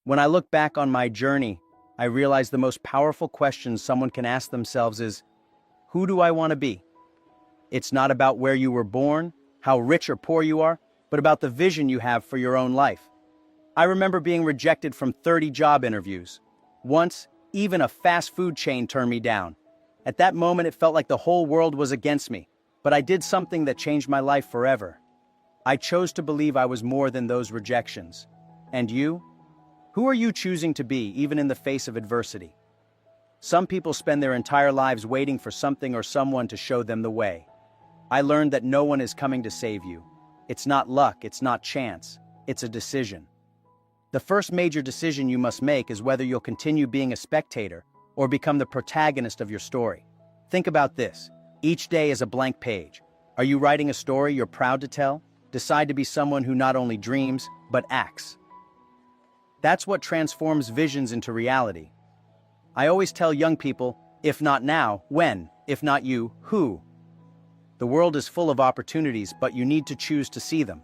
When I look back on my journey, I realize the most powerful question someone can ask themselves is, who do I want to be? It's not about where you were born, how rich or poor you are, but about the vision you have for your own life. I remember being rejected from 30 job interviews. Once, even a fast food chain turned me down. At that moment, it felt like the whole world was against me, but I did something that changed my life forever. I chose to believe I was more than those rejections. And you? Who are you choosing to be, even in the face of adversity? Some people spend their entire lives waiting for something or someone to show them the way. I learned that no one is coming to save you. It's not luck, it's not chance, it's a decision. The first major decision you must make is whether you'll continue being a spectator or become the protagonist of your story. Think about this. Each day is a blank page. Are you writing a story you're proud to tell? Decide to be someone who not only dreams, but acts. That's what transforms visions into reality. I always tell young people, if not now, when? If not you, who? The world is full of opportunities, but you need to choose to see them.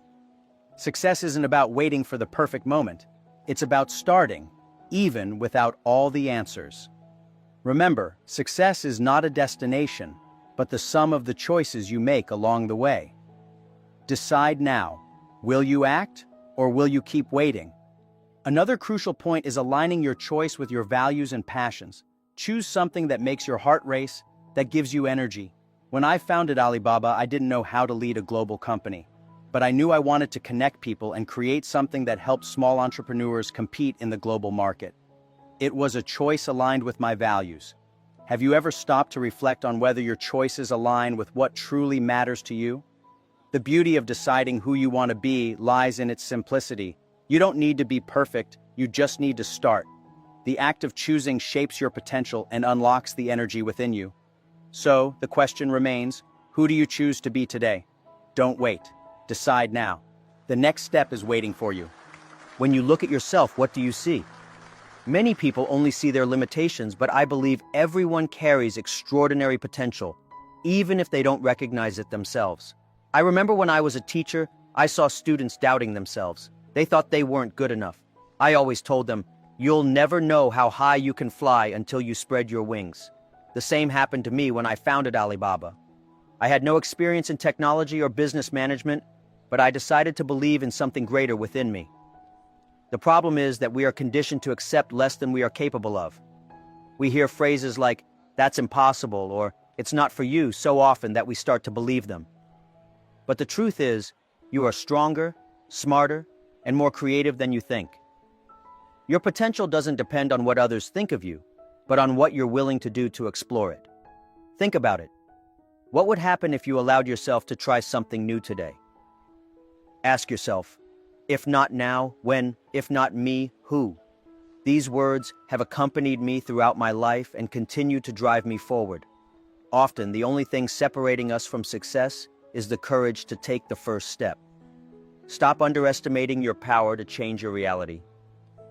Success isn't about waiting for the perfect moment. It's about starting, even without all the answers. Remember, success is not a destination, but the sum of the choices you make along the way. Decide now. Will you act, or will you keep waiting? Another crucial point is aligning your choice with your values and passions. Choose something that makes your heart race, that gives you energy. When I founded Alibaba, I didn't know how to lead a global company, but I knew I wanted to connect people and create something that helped small entrepreneurs compete in the global market. It was a choice aligned with my values. Have you ever stopped to reflect on whether your choices align with what truly matters to you? The beauty of deciding who you want to be lies in its simplicity. You don't need to be perfect, you just need to start. The act of choosing shapes your potential and unlocks the energy within you. So, the question remains, who do you choose to be today? Don't wait. Decide now. The next step is waiting for you. When you look at yourself, what do you see? Many people only see their limitations, but I believe everyone carries extraordinary potential, even if they don't recognize it themselves. I remember when I was a teacher, I saw students doubting themselves. They thought they weren't good enough. I always told them, you'll never know how high you can fly until you spread your wings. The same happened to me when I founded Alibaba. I had no experience in technology or business management, but I decided to believe in something greater within me. The problem is that we are conditioned to accept less than we are capable of. We hear phrases like, that's impossible, or it's not for you so often that we start to believe them. But the truth is, you are stronger, smarter, and more creative than you think. Your potential doesn't depend on what others think of you, but on what you're willing to do to explore it. Think about it. What would happen if you allowed yourself to try something new today? Ask yourself, if not now, when? If not me, who? These words have accompanied me throughout my life and continue to drive me forward. Often, the only thing separating us from success is the courage to take the first step. Stop underestimating your power to change your reality.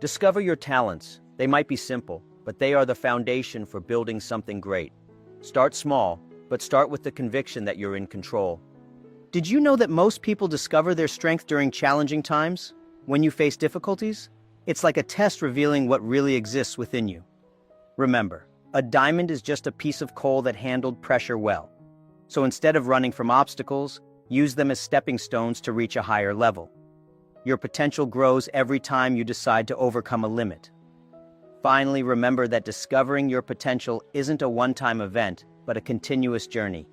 Discover your talents. They might be simple, but they are the foundation for building something great. Start small, but start with the conviction that you're in control. Did you know that most people discover their strength during challenging times? When you face difficulties? It's like a test revealing what really exists within you. Remember, a diamond is just a piece of coal that handled pressure well. So instead of running from obstacles, use them as stepping stones to reach a higher level. Your potential grows every time you decide to overcome a limit. Finally, remember that discovering your potential isn't a one-time event, but a continuous journey.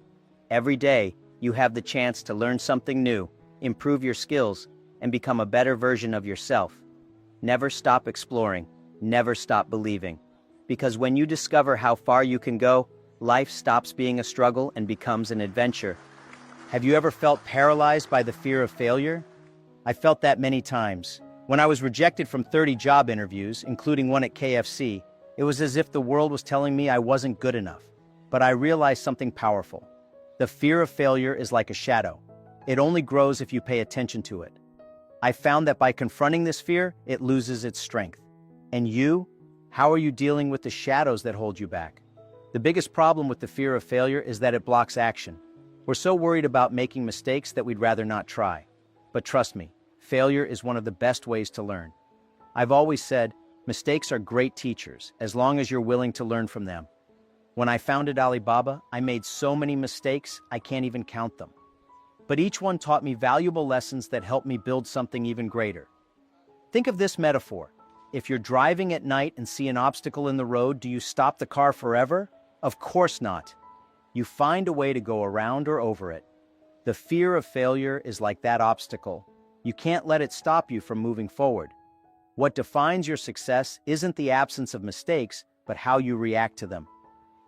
Every day, you have the chance to learn something new, improve your skills, and become a better version of yourself. Never stop exploring, never stop believing. Because when you discover how far you can go, life stops being a struggle and becomes an adventure. Have you ever felt paralyzed by the fear of failure? I felt that many times. When I was rejected from 30 job interviews, including one at KFC, it was as if the world was telling me I wasn't good enough. But I realized something powerful. The fear of failure is like a shadow. It only grows if you pay attention to it. I found that by confronting this fear, it loses its strength. And you? How are you dealing with the shadows that hold you back? The biggest problem with the fear of failure is that it blocks action. We're so worried about making mistakes that we'd rather not try. But trust me, failure is one of the best ways to learn. I've always said, Mistakes are great teachers, as long as you're willing to learn from them. When I founded Alibaba, I made so many mistakes, I can't even count them. But each one taught me valuable lessons that helped me build something even greater. Think of this metaphor. If you're driving at night and see an obstacle in the road, do you stop the car forever? Of course not. You find a way to go around or over it. The fear of failure is like that obstacle. You can't let it stop you from moving forward. What defines your success isn't the absence of mistakes, but how you react to them.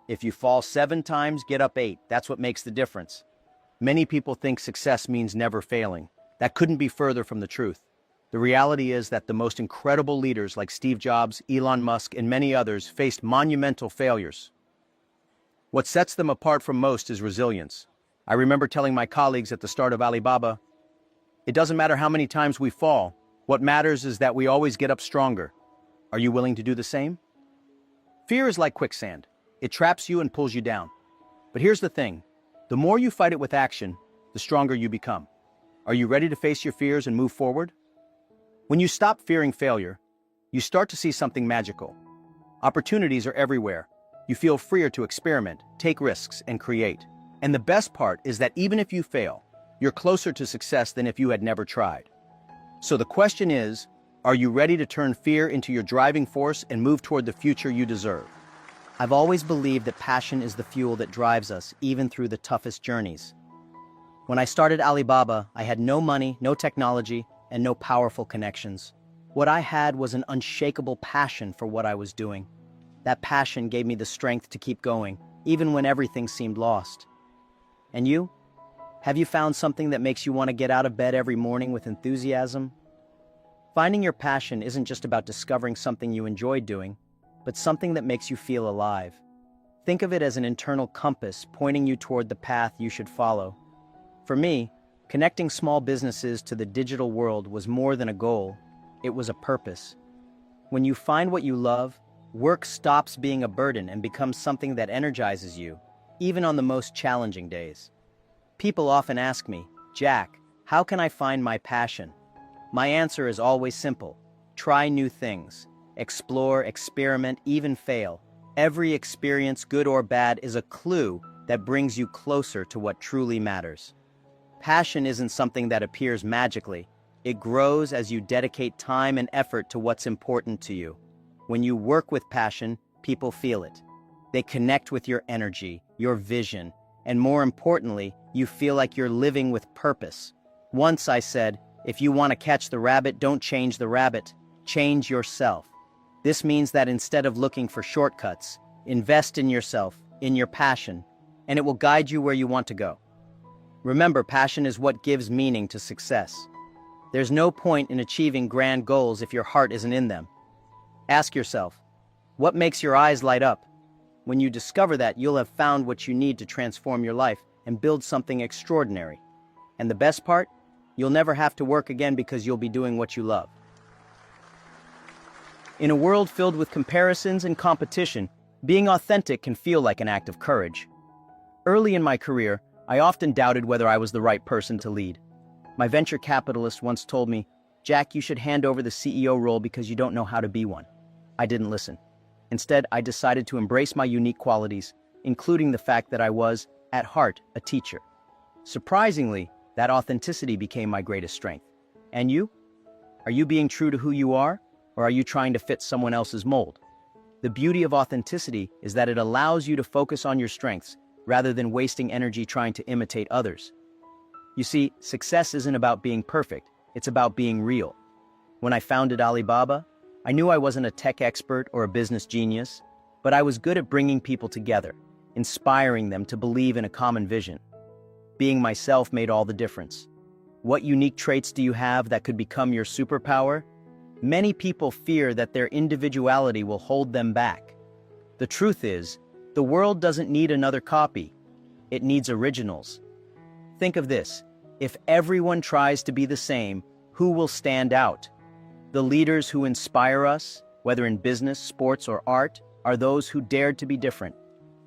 If you fall 7 times, get up 8. That's what makes the difference. Many people think success means never failing. That couldn't be further from the truth. The reality is that the most incredible leaders like Steve Jobs, Elon Musk, and many others faced monumental failures. What sets them apart from most is resilience. I remember telling my colleagues at the start of Alibaba, it doesn't matter how many times we fall. What matters is that we always get up stronger. Are you willing to do the same? Fear is like quicksand. It traps you and pulls you down. But here's the thing. The more you fight it with action, the stronger you become. Are you ready to face your fears and move forward? When you stop fearing failure, you start to see something magical. Opportunities are everywhere. You feel freer to experiment, take risks, and create. And the best part is that even if you fail, you're closer to success than if you had never tried. So the question is, are you ready to turn fear into your driving force and move toward the future you deserve? I've always believed that passion is the fuel that drives us, even through the toughest journeys. When I started Alibaba, I had no money, no technology, and no powerful connections. What I had was an unshakable passion for what I was doing. That passion gave me the strength to keep going, even when everything seemed lost. And you? Have you found something that makes you want to get out of bed every morning with enthusiasm? Finding your passion isn't just about discovering something you enjoy doing, but something that makes you feel alive. Think of it as an internal compass pointing you toward the path you should follow. For me, connecting small businesses to the digital world was more than a goal, it was a purpose. When you find what you love, work stops being a burden and becomes something that energizes you, even on the most challenging days. People often ask me, Jack, how can I find my passion? My answer is always simple. Try new things. Explore, experiment, even fail. Every experience, good or bad, is a clue that brings you closer to what truly matters. Passion isn't something that appears magically. It grows as you dedicate time and effort to what's important to you. When you work with passion, people feel it. They connect with your energy, your vision, and more importantly, you feel like you're living with purpose. Once I said, if you want to catch the rabbit, don't change the rabbit, change yourself. This means that instead of looking for shortcuts, invest in yourself, in your passion, and it will guide you where you want to go. Remember, passion is what gives meaning to success. There's no point in achieving grand goals if your heart isn't in them. Ask yourself, what makes your eyes light up? When you discover that, you'll have found what you need to transform your life and build something extraordinary. And the best part? You'll never have to work again because you'll be doing what you love. In a world filled with comparisons and competition, being authentic can feel like an act of courage. Early in my career, I often doubted whether I was the right person to lead. My venture capitalist once told me, Jack, you should hand over the CEO role because you don't know how to be one. I didn't listen. Instead, I decided to embrace my unique qualities, including the fact that I was, at heart, a teacher. Surprisingly, that authenticity became my greatest strength. And you? Are you being true to who you are, or are you trying to fit someone else's mold? The beauty of authenticity is that it allows you to focus on your strengths rather than wasting energy trying to imitate others. You see, success isn't about being perfect, it's about being real. When I founded Alibaba, I knew I wasn't a tech expert or a business genius, but I was good at bringing people together, inspiring them to believe in a common vision. Being myself made all the difference. What unique traits do you have that could become your superpower? Many people fear that their individuality will hold them back. The truth is, the world doesn't need another copy. It needs originals. Think of this. If everyone tries to be the same, who will stand out? The leaders who inspire us, whether in business, sports, or art, are those who dared to be different.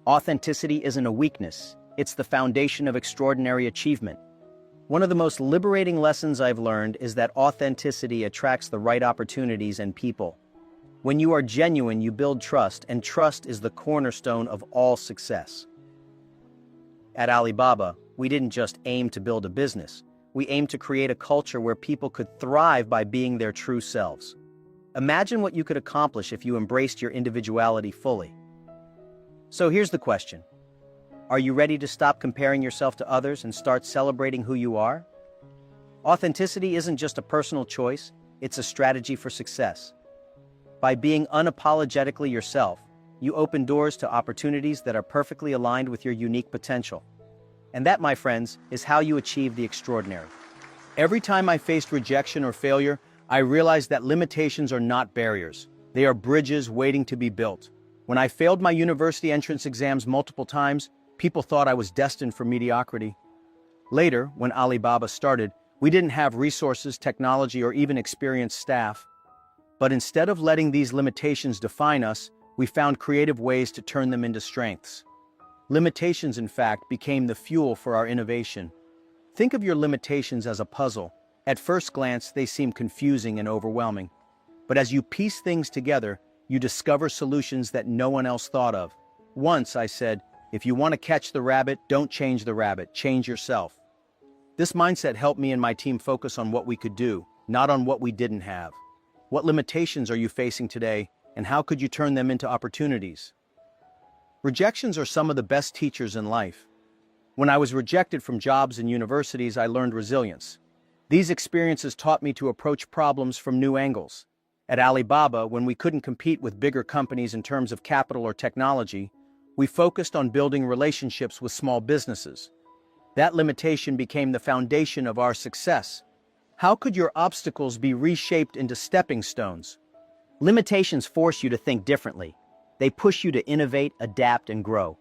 Authenticity isn't a weakness. It's the foundation of extraordinary achievement. One of the most liberating lessons I've learned is that authenticity attracts the right opportunities and people. When you are genuine, you build trust, and trust is the cornerstone of all success. At Alibaba, we didn't just aim to build a business. We aimed to create a culture where people could thrive by being their true selves. Imagine what you could accomplish if you embraced your individuality fully. So here's the question. Are you ready to stop comparing yourself to others and start celebrating who you are? Authenticity isn't just a personal choice, it's a strategy for success. By being unapologetically yourself, you open doors to opportunities that are perfectly aligned with your unique potential. And that, my friends, is how you achieve the extraordinary. Every time I faced rejection or failure, I realized that limitations are not barriers. They are bridges waiting to be built. When I failed my university entrance exams multiple times, people thought I was destined for mediocrity. Later, when Alibaba started, we didn't have resources, technology, or even experienced staff. But instead of letting these limitations define us, we found creative ways to turn them into strengths. Limitations, in fact, became the fuel for our innovation. Think of your limitations as a puzzle. At first glance, they seem confusing and overwhelming. But as you piece things together, you discover solutions that no one else thought of. Once I said, if you want to catch the rabbit, don't change the rabbit, change yourself. This mindset helped me and my team focus on what we could do, not on what we didn't have. What limitations are you facing today, and how could you turn them into opportunities? Rejections are some of the best teachers in life. When I was rejected from jobs and universities, I learned resilience. These experiences taught me to approach problems from new angles. At Alibaba, when we couldn't compete with bigger companies in terms of capital or technology, we focused on building relationships with small businesses. That limitation became the foundation of our success. How could your obstacles be reshaped into stepping stones? Limitations force you to think differently. They push you to innovate, adapt, and grow.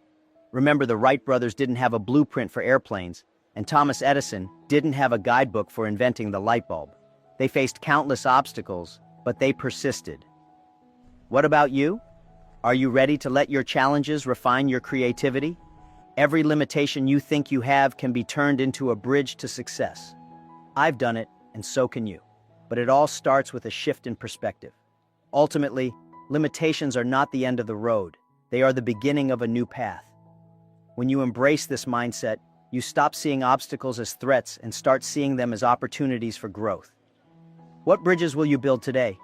Remember, the Wright brothers didn't have a blueprint for airplanes, and Thomas Edison didn't have a guidebook for inventing the light bulb. They faced countless obstacles, but they persisted. What about you? Are you ready to let your challenges refine your creativity? Every limitation you think you have can be turned into a bridge to success. I've done it, and so can you. But it all starts with a shift in perspective. Ultimately, limitations are not the end of the road. They are the beginning of a new path. When you embrace this mindset, you stop seeing obstacles as threats and start seeing them as opportunities for growth. What bridges will you build today?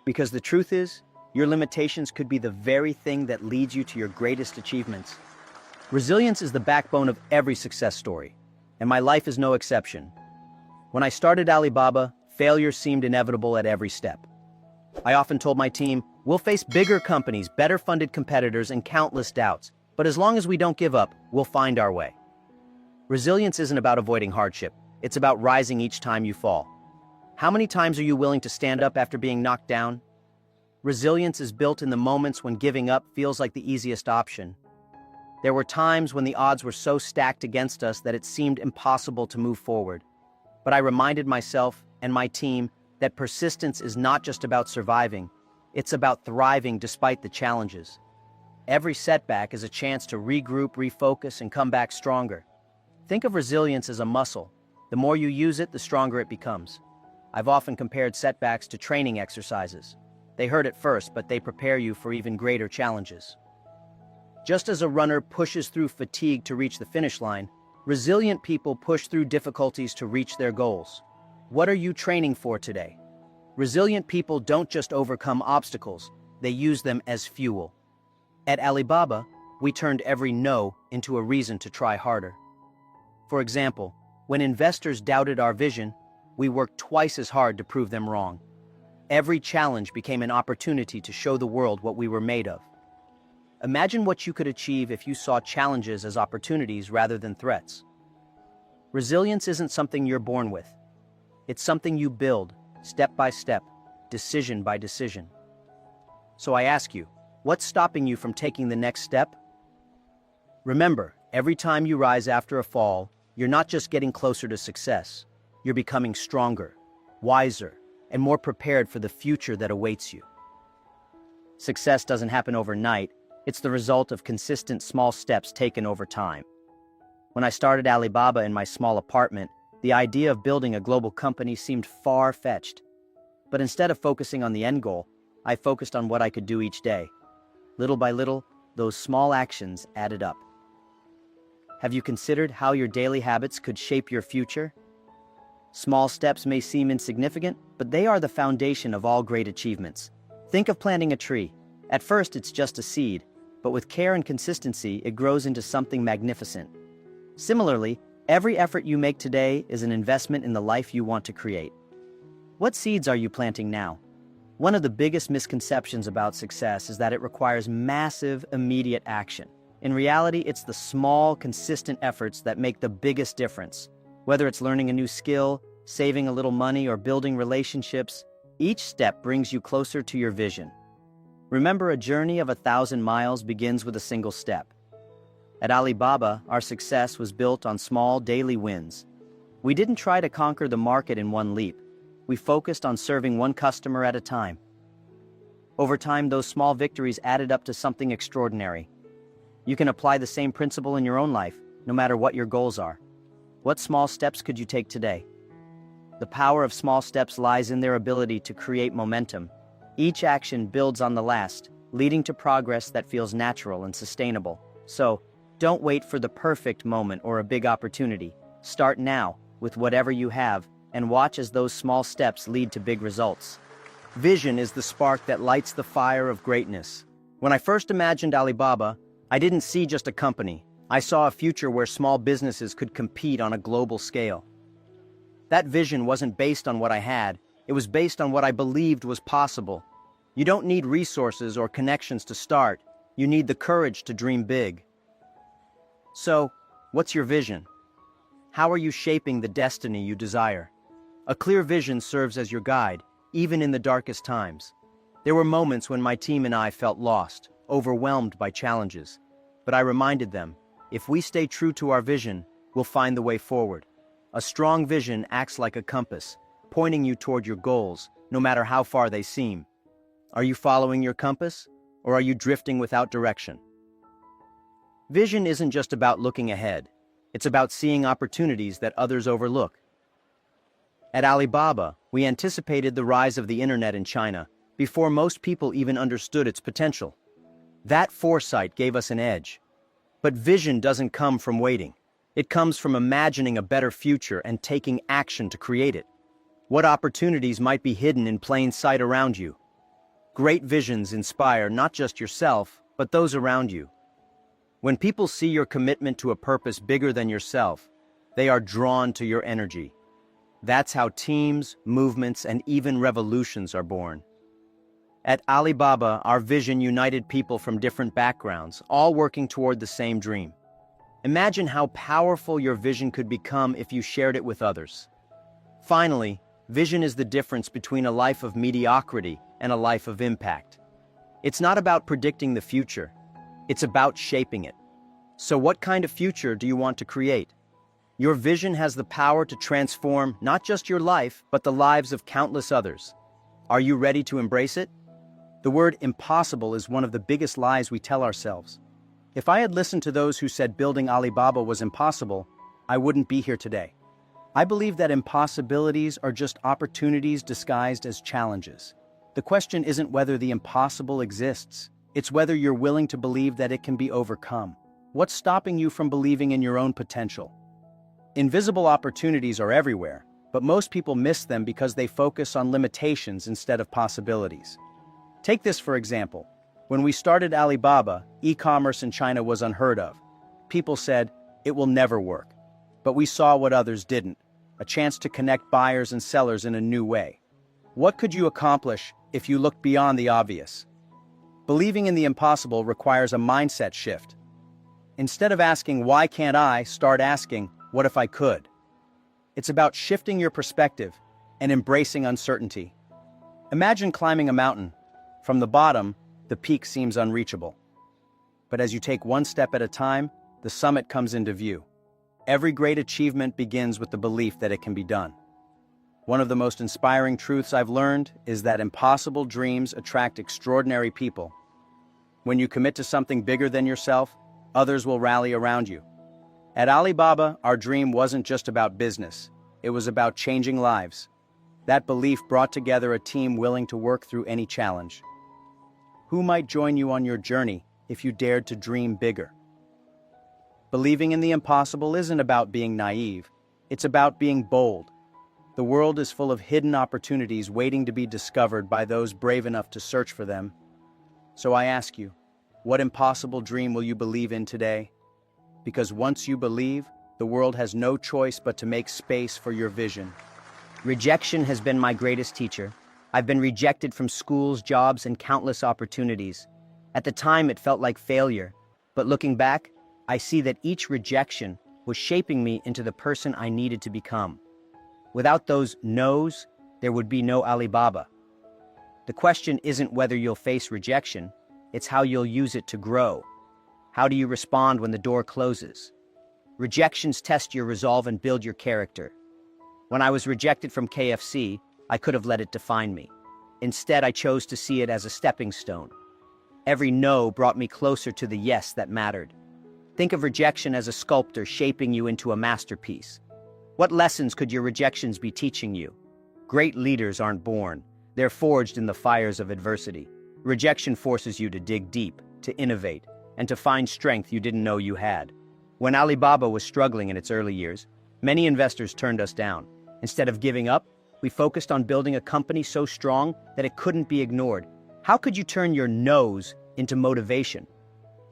Because the truth is, your limitations could be the very thing that leads you to your greatest achievements. Resilience is the backbone of every success story, and my life is no exception. When I started Alibaba, failure seemed inevitable at every step. I often told my team, we'll face bigger companies, better funded competitors, and countless doubts, but as long as we don't give up, we'll find our way. Resilience isn't about avoiding hardship, it's about rising each time you fall. How many times are you willing to stand up after being knocked down? Resilience is built in the moments when giving up feels like the easiest option. There were times when the odds were so stacked against us that it seemed impossible to move forward. But I reminded myself and my team that persistence is not just about surviving, it's about thriving despite the challenges. Every setback is a chance to regroup, refocus, and come back stronger. Think of resilience as a muscle. The more you use it, the stronger it becomes. I've often compared setbacks to training exercises. They hurt at first, but they prepare you for even greater challenges. Just as a runner pushes through fatigue to reach the finish line, resilient people push through difficulties to reach their goals. What are you training for today? Resilient people don't just overcome obstacles, they use them as fuel. At Alibaba, we turned every no into a reason to try harder. For example, when investors doubted our vision, we worked twice as hard to prove them wrong. Every challenge became an opportunity to show the world what we were made of. Imagine what you could achieve if you saw challenges as opportunities rather than threats. Resilience isn't something you're born with. It's something you build, step by step, decision by decision. So I ask you, what's stopping you from taking the next step? Remember, every time you rise after a fall, you're not just getting closer to success, you're becoming stronger, wiser, and more prepared for the future that awaits you. Success doesn't happen overnight. It's the result of consistent small steps taken over time. When I started Alibaba in my small apartment, the idea of building a global company seemed far-fetched. But instead of focusing on the end goal, I focused on what I could do each day. Little by little, those small actions added up. Have you considered how your daily habits could shape your future? Small steps may seem insignificant, but they are the foundation of all great achievements. Think of planting a tree. At first, it's just a seed, but with care and consistency, it grows into something magnificent. Similarly, every effort you make today is an investment in the life you want to create. What seeds are you planting now? One of the biggest misconceptions about success is that it requires massive, immediate action. In reality, it's the small, consistent efforts that make the biggest difference. Whether it's learning a new skill, saving a little money, or building relationships, each step brings you closer to your vision. Remember, a journey of 1,000 miles begins with a single step. At Alibaba, our success was built on small, daily wins. We didn't try to conquer the market in one leap. We focused on serving one customer at a time. Over time, those small victories added up to something extraordinary. You can apply the same principle in your own life, no matter what your goals are. What small steps could you take today? The power of small steps lies in their ability to create momentum. Each action builds on the last, leading to progress that feels natural and sustainable. So, don't wait for the perfect moment or a big opportunity. Start now, with whatever you have, and watch as those small steps lead to big results. Vision is the spark that lights the fire of greatness. When I first imagined Alibaba, I didn't see just a company. I saw a future where small businesses could compete on a global scale. That vision wasn't based on what I had, it was based on what I believed was possible. You don't need resources or connections to start, you need the courage to dream big. So, what's your vision? How are you shaping the destiny you desire? A clear vision serves as your guide, even in the darkest times. There were moments when my team and I felt lost, overwhelmed by challenges. But I reminded them, if we stay true to our vision, we'll find the way forward. A strong vision acts like a compass, pointing you toward your goals, no matter how far they seem. Are you following your compass, or are you drifting without direction? Vision isn't just about looking ahead. It's about seeing opportunities that others overlook. At Alibaba, we anticipated the rise of the internet in China before most people even understood its potential. That foresight gave us an edge. But vision doesn't come from waiting. It comes from imagining a better future and taking action to create it. What opportunities might be hidden in plain sight around you? Great visions inspire not just yourself, but those around you. When people see your commitment to a purpose bigger than yourself, they are drawn to your energy. That's how teams, movements, and even revolutions are born. At Alibaba, our vision united people from different backgrounds, all working toward the same dream. Imagine how powerful your vision could become if you shared it with others. Finally, vision is the difference between a life of mediocrity and a life of impact. It's not about predicting the future. It's about shaping it. So what kind of future do you want to create? Your vision has the power to transform not just your life, but the lives of countless others. Are you ready to embrace it? The word impossible is one of the biggest lies we tell ourselves. If I had listened to those who said building Alibaba was impossible, I wouldn't be here today. I believe that impossibilities are just opportunities disguised as challenges. The question isn't whether the impossible exists, it's whether you're willing to believe that it can be overcome. What's stopping you from believing in your own potential? Invisible opportunities are everywhere, but most people miss them because they focus on limitations instead of possibilities. Take this for example. When we started Alibaba, e-commerce in China was unheard of. People said, it will never work. But we saw what others didn't, a chance to connect buyers and sellers in a new way. What could you accomplish if you looked beyond the obvious? Believing in the impossible requires a mindset shift. Instead of asking, why can't I, start asking, what if I could? It's about shifting your perspective and embracing uncertainty. Imagine climbing a mountain. From the bottom, the peak seems unreachable. But as you take one step at a time, the summit comes into view. Every great achievement begins with the belief that it can be done. One of the most inspiring truths I've learned is that impossible dreams attract extraordinary people. When you commit to something bigger than yourself, others will rally around you. At Alibaba, our dream wasn't just about business. It was about changing lives. That belief brought together a team willing to work through any challenge. Who might join you on your journey if you dared to dream bigger? Believing in the impossible isn't about being naive. It's about being bold. The world is full of hidden opportunities waiting to be discovered by those brave enough to search for them. So I ask you, what impossible dream will you believe in today? Because once you believe, the world has no choice but to make space for your vision. Rejection has been my greatest teacher. I've been rejected from schools, jobs, and countless opportunities. At the time, it felt like failure. But looking back, I see that each rejection was shaping me into the person I needed to become. Without those no's, there would be no Alibaba. The question isn't whether you'll face rejection, it's how you'll use it to grow. How do you respond when the door closes? Rejections test your resolve and build your character. When I was rejected from KFC, I could have let it define me. Instead, I chose to see it as a stepping stone. Every no brought me closer to the yes that mattered. Think of rejection as a sculptor shaping you into a masterpiece. What lessons could your rejections be teaching you? Great leaders aren't born. They're forged in the fires of adversity. Rejection forces you to dig deep, to innovate, and to find strength you didn't know you had. When Alibaba was struggling in its early years, many investors turned us down. Instead of giving up, we focused on building a company so strong that it couldn't be ignored. How could you turn your no's into motivation?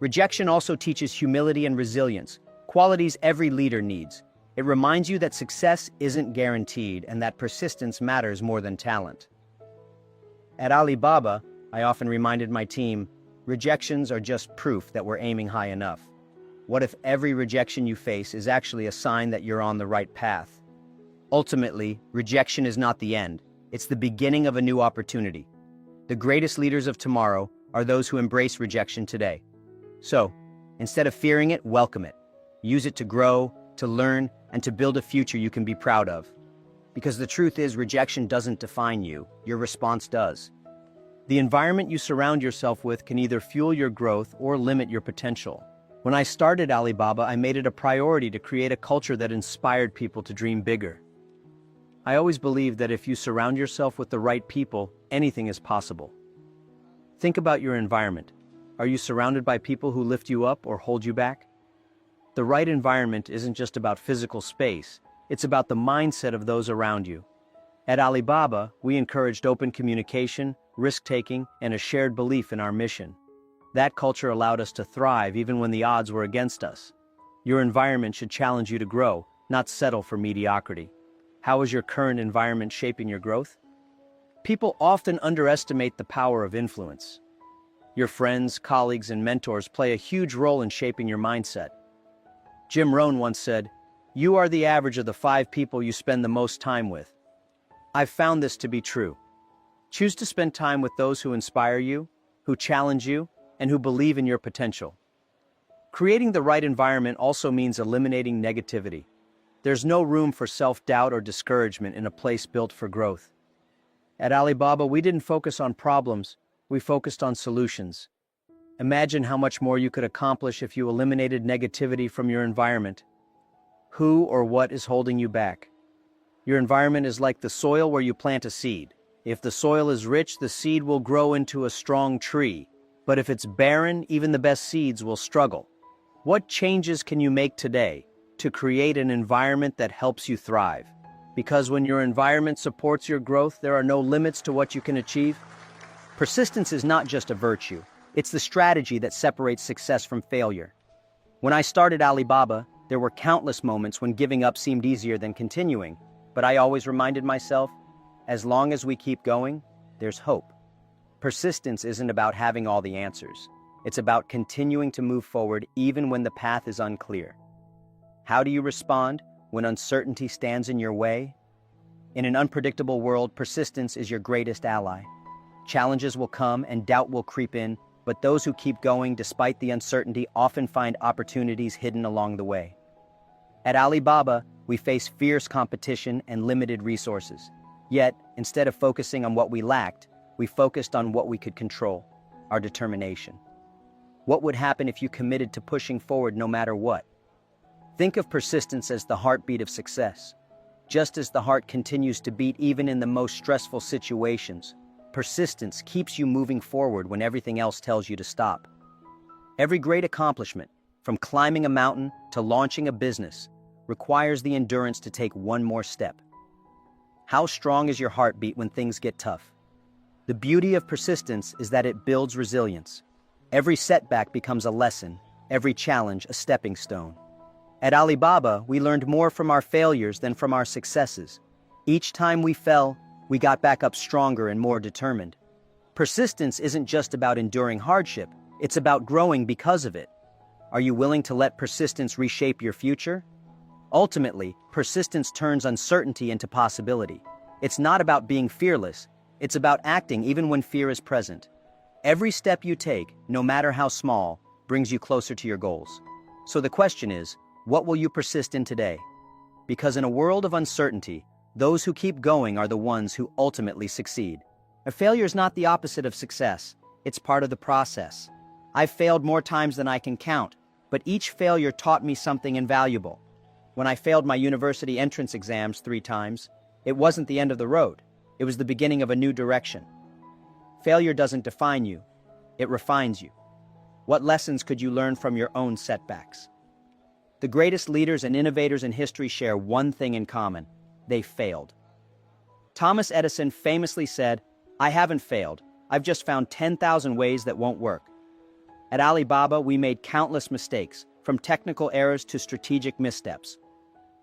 Rejection also teaches humility and resilience, qualities every leader needs. It reminds you that success isn't guaranteed and that persistence matters more than talent. At Alibaba, I often reminded my team, rejections are just proof that we're aiming high enough. What if every rejection you face is actually a sign that you're on the right path? Ultimately, rejection is not the end. It's the beginning of a new opportunity. The greatest leaders of tomorrow are those who embrace rejection today. So, instead of fearing it, welcome it. Use it to grow, to learn, and to build a future you can be proud of. Because the truth is, rejection doesn't define you, your response does. The environment you surround yourself with can either fuel your growth or limit your potential. When I started Alibaba, I made it a priority to create a culture that inspired people to dream bigger. I always believed that if you surround yourself with the right people, anything is possible. Think about your environment. Are you surrounded by people who lift you up or hold you back? The right environment isn't just about physical space, it's about the mindset of those around you. At Alibaba, we encouraged open communication, risk-taking, and a shared belief in our mission. That culture allowed us to thrive even when the odds were against us. Your environment should challenge you to grow, not settle for mediocrity. How is your current environment shaping your growth? People often underestimate the power of influence. Your friends, colleagues, and mentors play a huge role in shaping your mindset. Jim Rohn once said, "You are the average of the 5 people you spend the most time with." I've found this to be true. Choose to spend time with those who inspire you, who challenge you, and who believe in your potential. Creating the right environment also means eliminating negativity. There's no room for self-doubt or discouragement in a place built for growth. At Alibaba, we didn't focus on problems, we focused on solutions. Imagine how much more you could accomplish if you eliminated negativity from your environment. Who or what is holding you back? Your environment is like the soil where you plant a seed. If the soil is rich, the seed will grow into a strong tree. But if it's barren, even the best seeds will struggle. What changes can you make today to create an environment that helps you thrive? Because when your environment supports your growth, there are no limits to what you can achieve. Persistence is not just a virtue. It's the strategy that separates success from failure. When I started Alibaba, there were countless moments when giving up seemed easier than continuing. But I always reminded myself, as long as we keep going, there's hope. Persistence isn't about having all the answers. It's about continuing to move forward even when the path is unclear. How do you respond when uncertainty stands in your way? In an unpredictable world, persistence is your greatest ally. Challenges will come and doubt will creep in, but those who keep going despite the uncertainty often find opportunities hidden along the way. At Alibaba, we face fierce competition and limited resources. Yet, instead of focusing on what we lacked, we focused on what we could control, our determination. What would happen if you committed to pushing forward no matter what? Think of persistence as the heartbeat of success. Just as the heart continues to beat even in the most stressful situations, Persistence keeps you moving forward when everything else tells you to stop. Every great accomplishment, from climbing a mountain to launching a business, requires the endurance to take one more step. How strong is your heartbeat when things get tough? The beauty of persistence is that it builds resilience. Every setback becomes a lesson, every challenge a stepping stone. At Alibaba, we learned more from our failures than from our successes. Each time we fell, we got back up stronger and more determined. Persistence isn't just about enduring hardship, it's about growing because of it. Are you willing to let persistence reshape your future? Ultimately, persistence turns uncertainty into possibility. It's not about being fearless, it's about acting even when fear is present. Every step you take, no matter how small, brings you closer to your goals. So the question is, what will you persist in today? Because in a world of uncertainty, those who keep going are the ones who ultimately succeed. A failure is not the opposite of success, it's part of the process. I've failed more times than I can count, but each failure taught me something invaluable. When I failed my university entrance exams 3 times, it wasn't the end of the road, it was the beginning of a new direction. Failure doesn't define you, it refines you. What lessons could you learn from your own setbacks? The greatest leaders and innovators in history share one thing in common: they failed. Thomas Edison famously said, "I haven't failed, I've just found 10,000 ways that won't work." At Alibaba, we made countless mistakes, from technical errors to strategic missteps.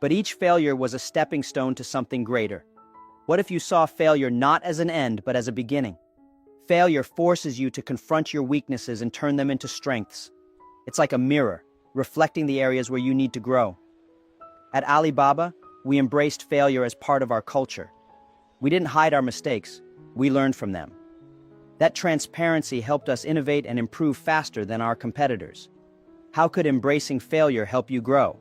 But each failure was a stepping stone to something greater. What if you saw failure not as an end, but as a beginning? Failure forces you to confront your weaknesses and turn them into strengths. It's like a mirror, reflecting the areas where you need to grow. At Alibaba, we embraced failure as part of our culture. We didn't hide our mistakes, we learned from them. That transparency helped us innovate and improve faster than our competitors. How could embracing failure help you grow?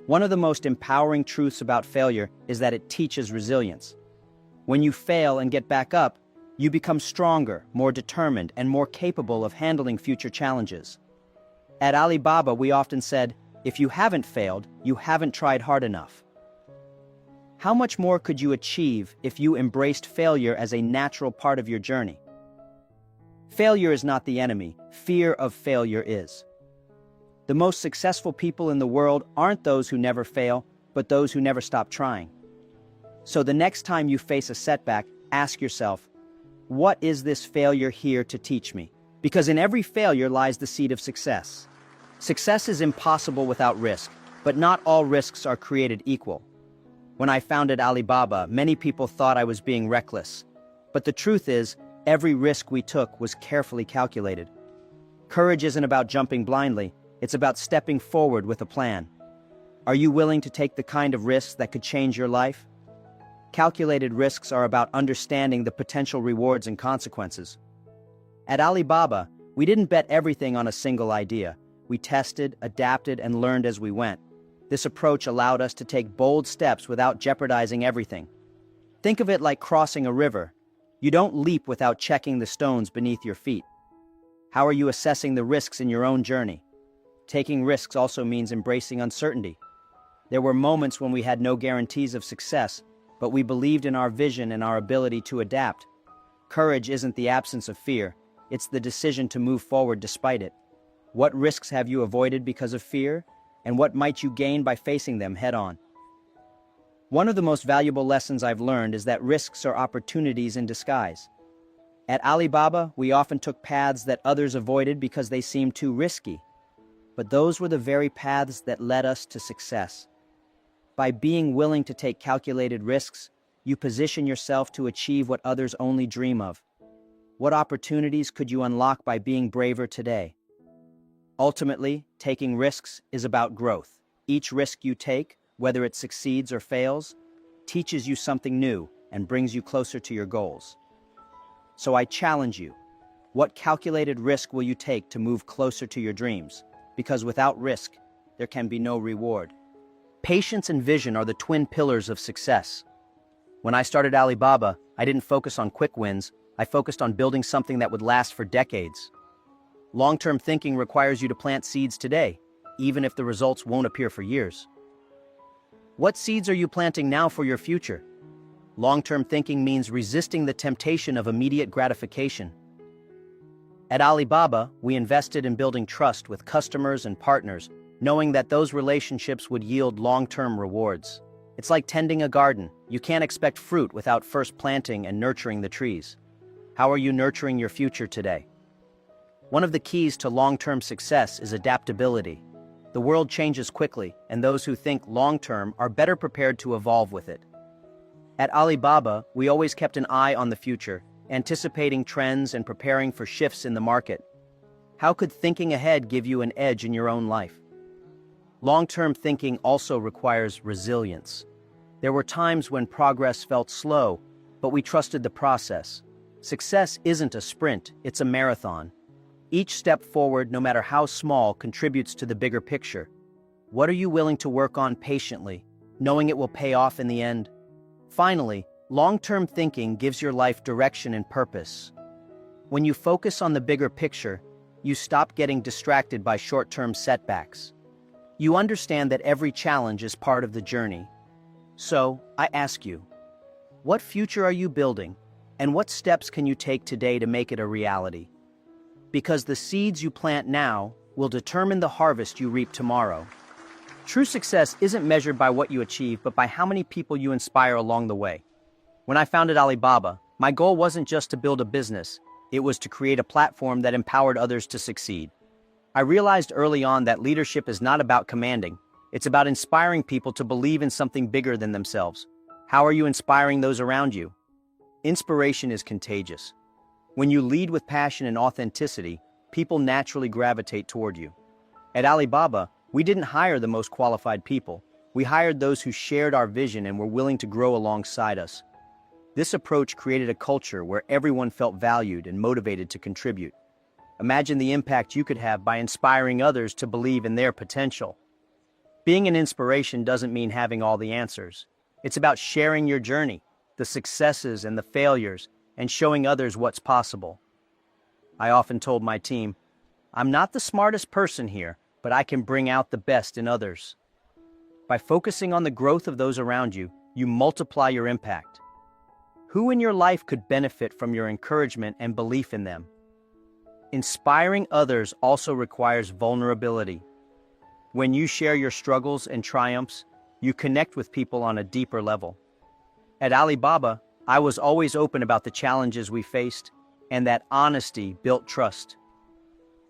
One of the most empowering truths about failure is that it teaches resilience. When you fail and get back up, you become stronger, more determined, and more capable of handling future challenges. At Alibaba, we often said, if you haven't failed, you haven't tried hard enough. How much more could you achieve if you embraced failure as a natural part of your journey? Failure is not the enemy, fear of failure is. The most successful people in the world aren't those who never fail, but those who never stop trying. So the next time you face a setback, ask yourself, what is this failure here to teach me? Because in every failure lies the seed of success. Success is impossible without risk, but not all risks are created equal. When I founded Alibaba, many people thought I was being reckless. But the truth is, every risk we took was carefully calculated. Courage isn't about jumping blindly, it's about stepping forward with a plan. Are you willing to take the kind of risks that could change your life? Calculated risks are about understanding the potential rewards and consequences. At Alibaba, we didn't bet everything on a single idea. We tested, adapted, and learned as we went. This approach allowed us to take bold steps without jeopardizing everything. Think of it like crossing a river. You don't leap without checking the stones beneath your feet. How are you assessing the risks in your own journey? Taking risks also means embracing uncertainty. There were moments when we had no guarantees of success, but we believed in our vision and our ability to adapt. Courage isn't the absence of fear, it's the decision to move forward despite it. What risks have you avoided because of fear? And what might you gain by facing them head-on? One of the most valuable lessons I've learned is that risks are opportunities in disguise. At Alibaba, we often took paths that others avoided because they seemed too risky. But those were the very paths that led us to success. By being willing to take calculated risks, you position yourself to achieve what others only dream of. What opportunities could you unlock by being braver today? Ultimately, taking risks is about growth. Each risk you take, whether it succeeds or fails, teaches you something new and brings you closer to your goals. So I challenge you, what calculated risk will you take to move closer to your dreams? Because without risk, there can be no reward. Patience and vision are the twin pillars of success. When I started Alibaba, I didn't focus on quick wins, I focused on building something that would last for decades. Long-term thinking requires you to plant seeds today, even if the results won't appear for years. What seeds are you planting now for your future? Long-term thinking means resisting the temptation of immediate gratification. At Alibaba, we invested in building trust with customers and partners, knowing that those relationships would yield long-term rewards. It's like tending a garden. You can't expect fruit without first planting and nurturing the trees. How are you nurturing your future today? One of the keys to long-term success is adaptability. The world changes quickly, and those who think long-term are better prepared to evolve with it. At Alibaba, we always kept an eye on the future, anticipating trends and preparing for shifts in the market. How could thinking ahead give you an edge in your own life? Long-term thinking also requires resilience. There were times when progress felt slow, but we trusted the process. Success isn't a sprint, it's a marathon. Each step forward, no matter how small, contributes to the bigger picture. What are you willing to work on patiently, knowing it will pay off in the end? Finally, long-term thinking gives your life direction and purpose. When you focus on the bigger picture, you stop getting distracted by short-term setbacks. You understand that every challenge is part of the journey. So, I ask you, what future are you building, and what steps can you take today to make it a reality? Because the seeds you plant now will determine the harvest you reap tomorrow. True success isn't measured by what you achieve, but by how many people you inspire along the way. When I founded Alibaba, my goal wasn't just to build a business, it was to create a platform that empowered others to succeed. I realized early on that leadership is not about commanding, it's about inspiring people to believe in something bigger than themselves. How are you inspiring those around you? Inspiration is contagious. When you lead with passion and authenticity, people naturally gravitate toward you. At Alibaba, we didn't hire the most qualified people. We hired those who shared our vision and were willing to grow alongside us. This approach created a culture where everyone felt valued and motivated to contribute. Imagine the impact you could have by inspiring others to believe in their potential. Being an inspiration doesn't mean having all the answers. It's about sharing your journey, the successes and the failures, and showing others what's possible. I often told my team, I'm not the smartest person here, but I can bring out the best in others. By focusing on the growth of those around you, you multiply your impact. Who in your life could benefit from your encouragement and belief in them? Inspiring others also requires vulnerability. When you share your struggles and triumphs, you connect with people on a deeper level. At Alibaba, I was always open about the challenges we faced, and that honesty built trust.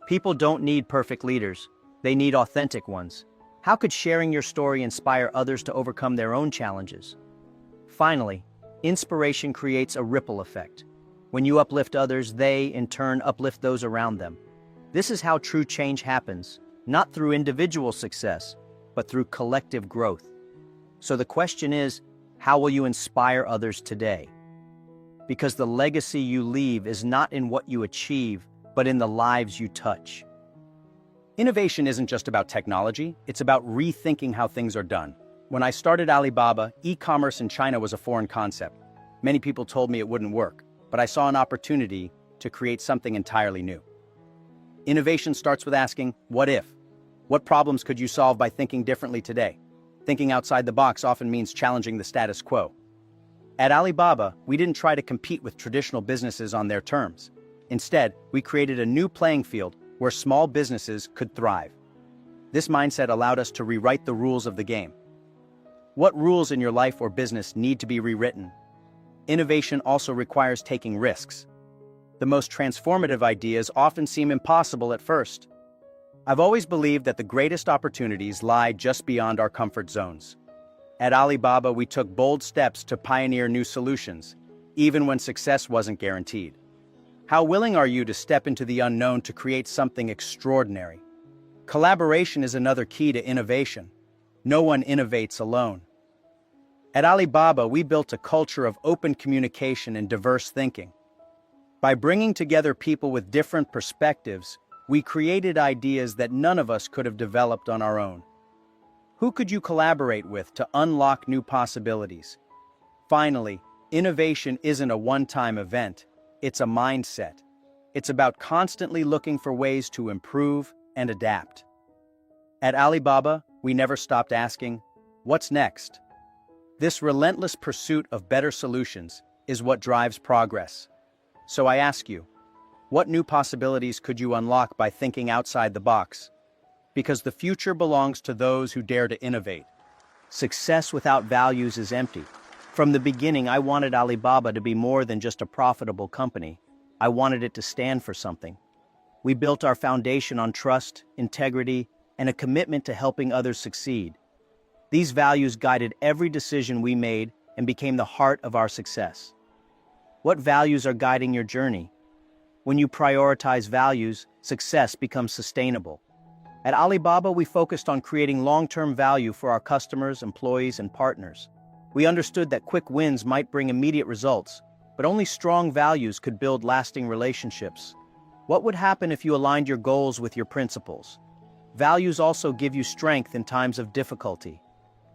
People don't need perfect leaders, they need authentic ones. How could sharing your story inspire others to overcome their own challenges? Finally, inspiration creates a ripple effect. When you uplift others, they, in turn, uplift those around them. This is how true change happens, not through individual success, but through collective growth. So the question is, how will you inspire others today? Because the legacy you leave is not in what you achieve, but in the lives you touch. Innovation isn't just about technology, it's about rethinking how things are done. When I started Alibaba, e-commerce in China was a foreign concept. Many people told me it wouldn't work, but I saw an opportunity to create something entirely new. Innovation starts with asking, what if? What problems could you solve by thinking differently today? Thinking outside the box often means challenging the status quo. At Alibaba, we didn't try to compete with traditional businesses on their terms. Instead, we created a new playing field where small businesses could thrive. This mindset allowed us to rewrite the rules of the game. What rules in your life or business need to be rewritten? Innovation also requires taking risks. The most transformative ideas often seem impossible at first. I've always believed that the greatest opportunities lie just beyond our comfort zones. At Alibaba, we took bold steps to pioneer new solutions, even when success wasn't guaranteed. How willing are you to step into the unknown to create something extraordinary? Collaboration is another key to innovation. No one innovates alone. At Alibaba, we built a culture of open communication and diverse thinking. By bringing together people with different perspectives, we created ideas that none of us could have developed on our own. Who could you collaborate with to unlock new possibilities? Finally, innovation isn't a one-time event, it's a mindset. It's about constantly looking for ways to improve and adapt. At Alibaba, we never stopped asking, what's next? This relentless pursuit of better solutions is what drives progress. So I ask you, what new possibilities could you unlock by thinking outside the box? Because the future belongs to those who dare to innovate. Success without values is empty. From the beginning, I wanted Alibaba to be more than just a profitable company. I wanted it to stand for something. We built our foundation on trust, integrity, and a commitment to helping others succeed. These values guided every decision we made and became the heart of our success. What values are guiding your journey? When you prioritize values, success becomes sustainable. At Alibaba, we focused on creating long-term value for our customers, employees, and partners. We understood that quick wins might bring immediate results, but only strong values could build lasting relationships. What would happen if you aligned your goals with your principles? Values also give you strength in times of difficulty.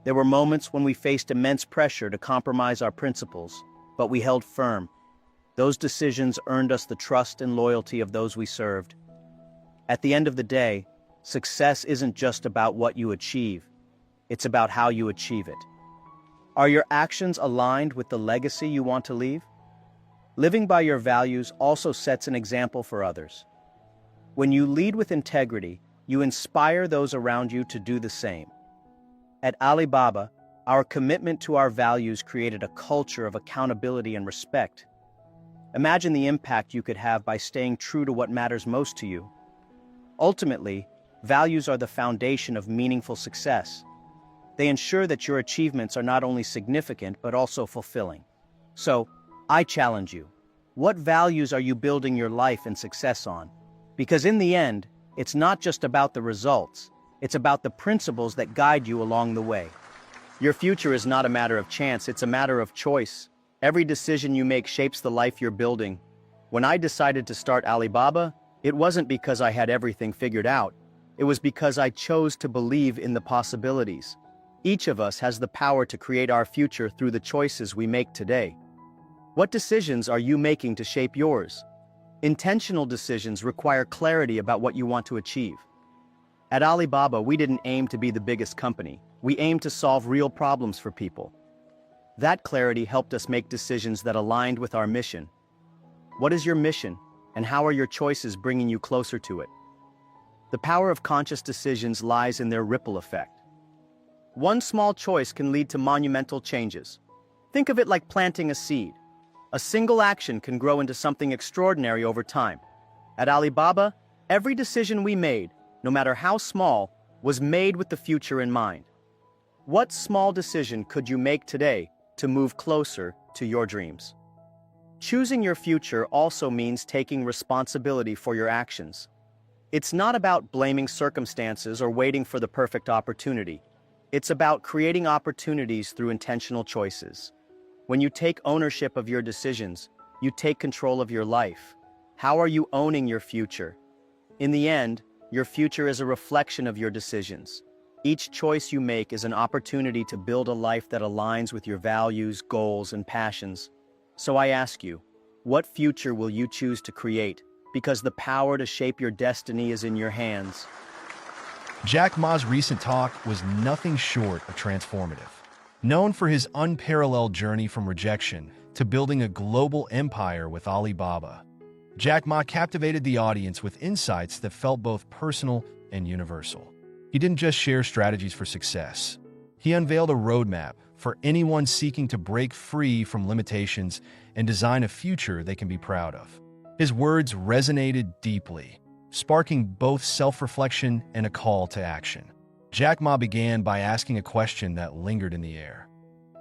There were moments when we faced immense pressure to compromise our principles, but we held firm. Those decisions earned us the trust and loyalty of those we served. At the end of the day, success isn't just about what you achieve, it's about how you achieve it. Are your actions aligned with the legacy you want to leave? Living by your values also sets an example for others. When you lead with integrity, you inspire those around you to do the same. At Alibaba, our commitment to our values created a culture of accountability and respect. Imagine the impact you could have by staying true to what matters most to you. Ultimately, values are the foundation of meaningful success. They ensure that your achievements are not only significant but also fulfilling. So, I challenge you. What values are you building your life and success on? Because in the end, it's not just about the results, it's about the principles that guide you along the way. Your future is not a matter of chance, it's a matter of choice. Every decision you make shapes the life you're building. When I decided to start Alibaba, it wasn't because I had everything figured out. It was because I chose to believe in the possibilities. Each of us has the power to create our future through the choices we make today. What decisions are you making to shape yours? Intentional decisions require clarity about what you want to achieve. At Alibaba, we didn't aim to be the biggest company. We aimed to solve real problems for people. That clarity helped us make decisions that aligned with our mission. What is your mission, and how are your choices bringing you closer to it? The power of conscious decisions lies in their ripple effect. One small choice can lead to monumental changes. Think of it like planting a seed. A single action can grow into something extraordinary over time. At Alibaba, every decision we made, no matter how small, was made with the future in mind. What small decision could you make today to move closer to your dreams? Choosing your future also means taking responsibility for your actions. It's not about blaming circumstances or waiting for the perfect opportunity. It's about creating opportunities through intentional choices. When you take ownership of your decisions, you take control of your life. How are you owning your future? In the end, your future is a reflection of your decisions. Each choice you make is an opportunity to build a life that aligns with your values, goals, and passions. So I ask you, what future will you choose to create? Because the power to shape your destiny is in your hands. Jack Ma's recent talk was nothing short of transformative. Known for his unparalleled journey from rejection to building a global empire with Alibaba, Jack Ma captivated the audience with insights that felt both personal and universal. He didn't just share strategies for success. He unveiled a roadmap for anyone seeking to break free from limitations and design a future they can be proud of. His words resonated deeply, sparking both self-reflection and a call to action. Jack Ma began by asking a question that lingered in the air.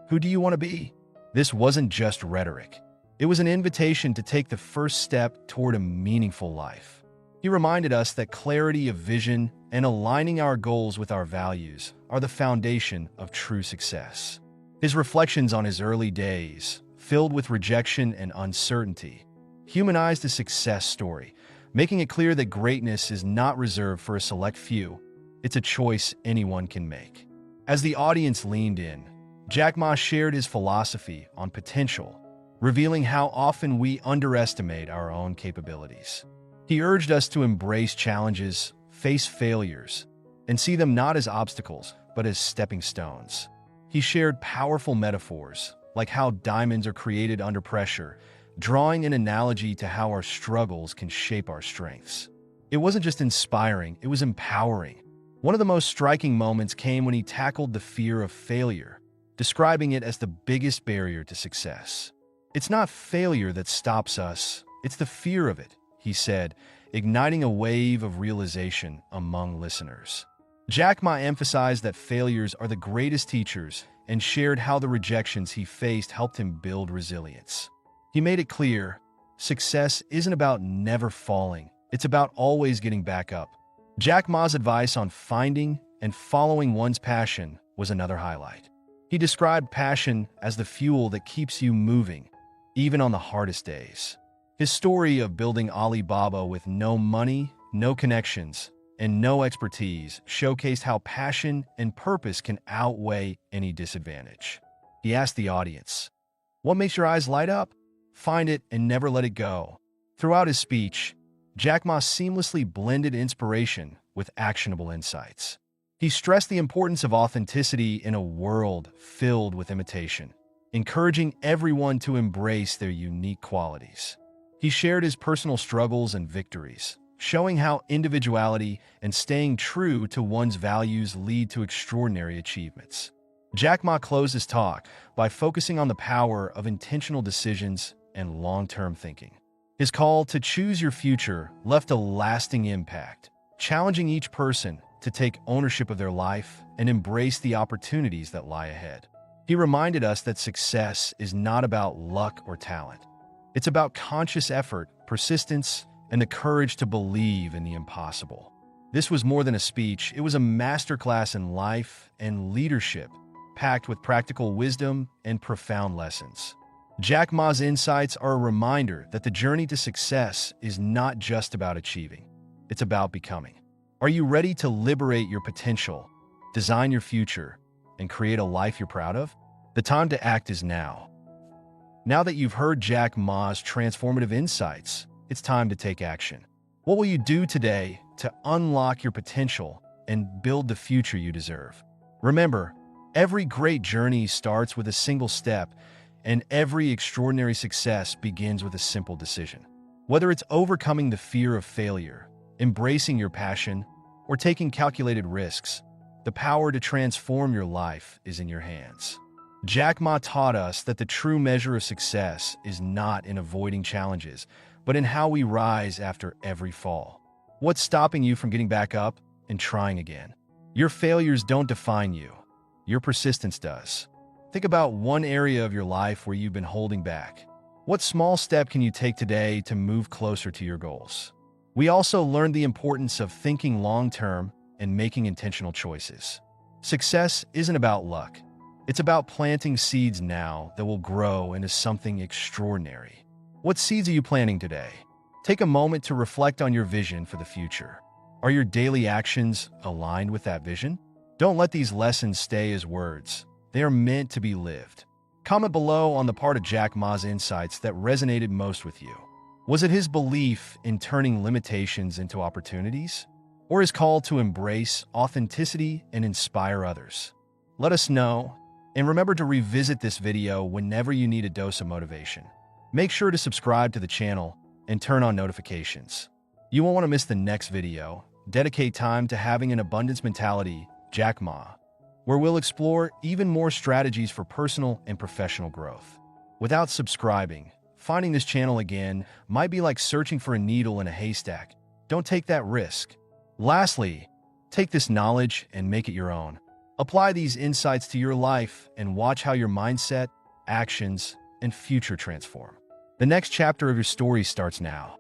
Who do you want to be? This wasn't just rhetoric. It was an invitation to take the first step toward a meaningful life. He reminded us that clarity of vision and aligning our goals with our values are the foundation of true success. His reflections on his early days, filled with rejection and uncertainty, humanized the success story, making it clear that greatness is not reserved for a select few. It's a choice anyone can make. As the audience leaned in, Jack Ma shared his philosophy on potential, revealing how often we underestimate our own capabilities. He urged us to embrace challenges, face failures, and see them not as obstacles, but as stepping stones. He shared powerful metaphors, like how diamonds are created under pressure, drawing an analogy to how our struggles can shape our strengths. It wasn't just inspiring, it was empowering. One of the most striking moments came when he tackled the fear of failure, describing it as the biggest barrier to success. It's not failure that stops us, it's the fear of it, he said, igniting a wave of realization among listeners. Jack Ma emphasized that failures are the greatest teachers and shared how the rejections he faced helped him build resilience. He made it clear, success isn't about never falling, it's about always getting back up. Jack Ma's advice on finding and following one's passion was another highlight. He described passion as the fuel that keeps you moving, even on the hardest days. His story of building Alibaba with no money, no connections, and no expertise showcased how passion and purpose can outweigh any disadvantage. He asked the audience, "What makes your eyes light up? Find it and never let it go." Throughout his speech, Jack Ma seamlessly blended inspiration with actionable insights. He stressed the importance of authenticity in a world filled with imitation, encouraging everyone to embrace their unique qualities. He shared his personal struggles and victories, showing how individuality and staying true to one's values lead to extraordinary achievements. Jack Ma closed his talk by focusing on the power of intentional decisions and long-term thinking. His call to choose your future left a lasting impact, challenging each person to take ownership of their life and embrace the opportunities that lie ahead. He reminded us that success is not about luck or talent. It's about conscious effort, persistence, and the courage to believe in the impossible. This was more than a speech, it was a masterclass in life and leadership, packed with practical wisdom and profound lessons. Jack Ma's insights are a reminder that the journey to success is not just about achieving, it's about becoming. Are you ready to liberate your potential, design your future, and create a life you're proud of? The time to act is now. Now that you've heard Jack Ma's transformative insights, it's time to take action. What will you do today to unlock your potential and build the future you deserve? Remember, every great journey starts with a single step, and every extraordinary success begins with a simple decision. Whether it's overcoming the fear of failure, embracing your passion, or taking calculated risks, the power to transform your life is in your hands. Jack Ma taught us that the true measure of success is not in avoiding challenges, but in how we rise after every fall. What's stopping you from getting back up and trying again? Your failures don't define you. Your persistence does. Think about one area of your life where you've been holding back. What small step can you take today to move closer to your goals? We also learned the importance of thinking long-term and making intentional choices. Success isn't about luck. It's about planting seeds now that will grow into something extraordinary. What seeds are you planting today? Take a moment to reflect on your vision for the future. Are your daily actions aligned with that vision? Don't let these lessons stay as words. They are meant to be lived. Comment below on the part of Jack Ma's insights that resonated most with you. Was it his belief in turning limitations into opportunities? Or his call to embrace authenticity and inspire others? Let us know, and remember to revisit this video whenever you need a dose of motivation. Make sure to subscribe to the channel and turn on notifications. You won't want to miss the next video. Dedicate time to having an abundance mentality, Jack Ma, where we'll explore even more strategies for personal and professional growth. Without subscribing, finding this channel again might be like searching for a needle in a haystack. Don't take that risk. Lastly, take this knowledge and make it your own. Apply these insights to your life and watch how your mindset, actions, and future transform. The next chapter of your story starts now.